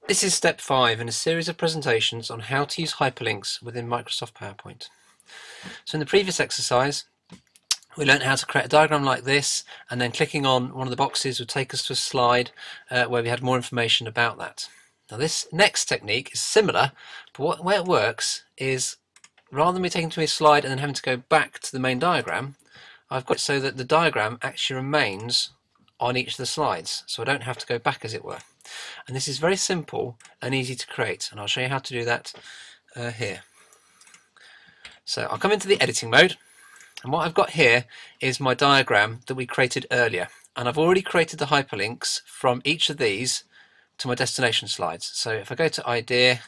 This is step 5 in a series of presentations on how to use hyperlinks within Microsoft PowerPoint. So in the previous exercise, we learned how to create a diagram like this, and then clicking on one of the boxes would take us to a slide where we had more information about that. Now this next technique is similar, but where it works is rather than me taking to a slide and then having to go back to the main diagram, I've got it so that the diagram actually remains on each of the slides, so I don't have to go back, as it were. And this is very simple and easy to create, and I'll show you how to do that here. So I'll come into the editing mode, and what I've got here is my diagram that we created earlier, and I've already created the hyperlinks from each of these to my destination slides. So if I go to idea,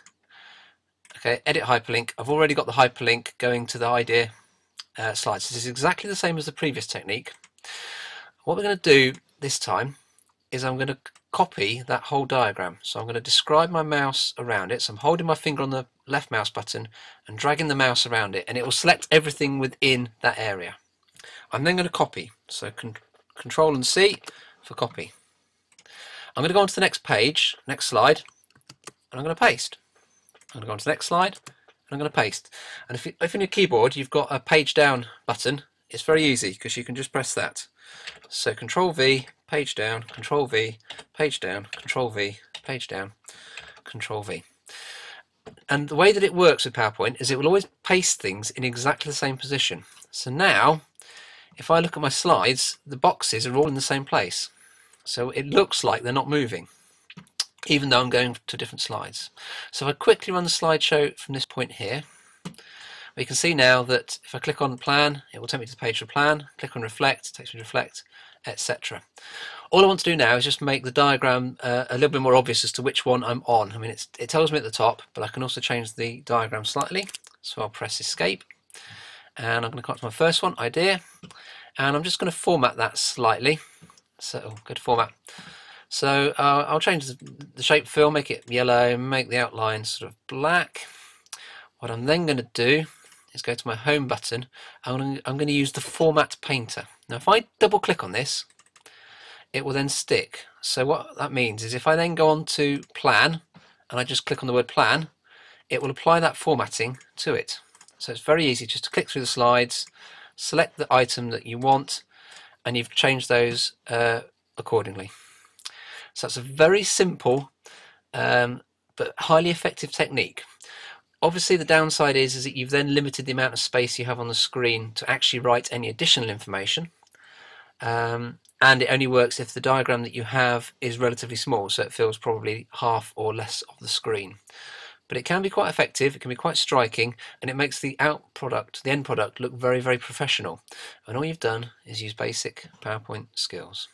okay, edit hyperlink, I've already got the hyperlink going to the idea slides. This is exactly the same as the previous technique. What we're going to do this time is I'm going to copy that whole diagram. So I'm going to describe my mouse around it. So I'm holding my finger on the left mouse button and dragging the mouse around it, and it will select everything within that area. I'm then going to copy. So Control and C for copy. I'm going to go on to the next page, next slide, and I'm going to paste. I'm going to go on to the next slide, and I'm going to paste. And if on your keyboard you've got a page down button, it's very easy because you can just press that. So Control V, page down, Control V, page down, Control V, page down, Control V. And the way that it works with PowerPoint is it will always paste things in exactly the same position. So now, if I look at my slides, the boxes are all in the same place. So it looks like they're not moving, even though I'm going to different slides. So if I quickly run the slideshow from this point here, we can see now that if I click on plan, it will take me to the page for plan. Click on reflect, it takes me to reflect, etc. All I want to do now is just make the diagram a little bit more obvious as to which one I'm on. I mean, it tells me at the top, but I can also change the diagram slightly. So I'll press escape, and I'm going to come to my first one, idea, and I'm just going to format that slightly. So go to format. So I'll change the shape fill, make it yellow, make the outline sort of black. What I'm then going to do is go to my home button. I'm going to use the format painter. Now if I double click on this, it will then stick. So what that means is if I then go on to plan and I just click on the word plan, it will apply that formatting to it. So it's very easy just to click through the slides, select the item that you want, and you've changed those accordingly. So that's a very simple but highly effective technique. Obviously the downside is that you've then limited the amount of space you have on the screen to actually write any additional information, and it only works if the diagram that you have is relatively small, so it fills probably half or less of the screen. But it can be quite effective, it can be quite striking, and it makes the end product look very, very professional. And all you've done is use basic PowerPoint skills.